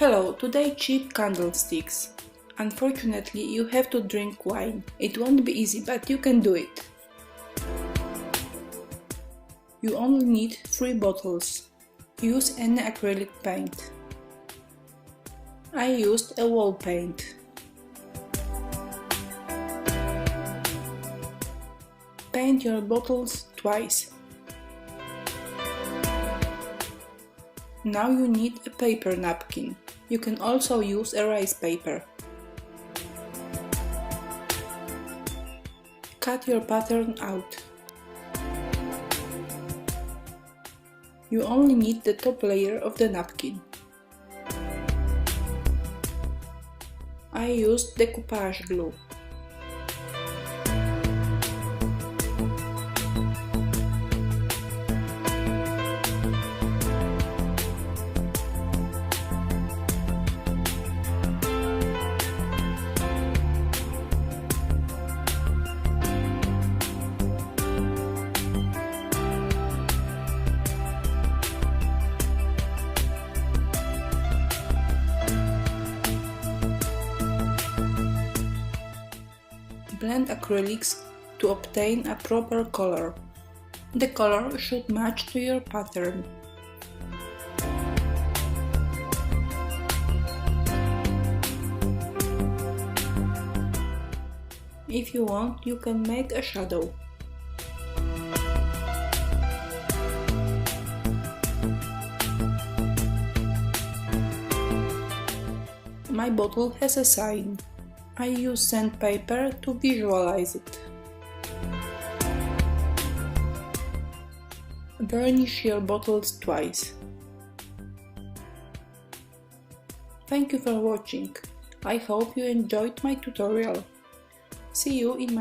Hello, today cheap candlesticks. Unfortunately, you have to drink wine. It won't be easy, but you can do it. You only need 3 bottles. Use any acrylic paint. I used a wall paint. Paint your bottles twice. Now you need a paper napkin. You can also use a rice paper. Cut your pattern out. You only need the top layer of the napkin. I used Decoupage glue. Blend acrylics to obtain a proper color. The color should match to your pattern. If you want, you can make a shadow. My bottle has a sign. I use sandpaper to visualize it. Varnish your bottles twice. Thank you for watching. I hope you enjoyed my tutorial. See you in my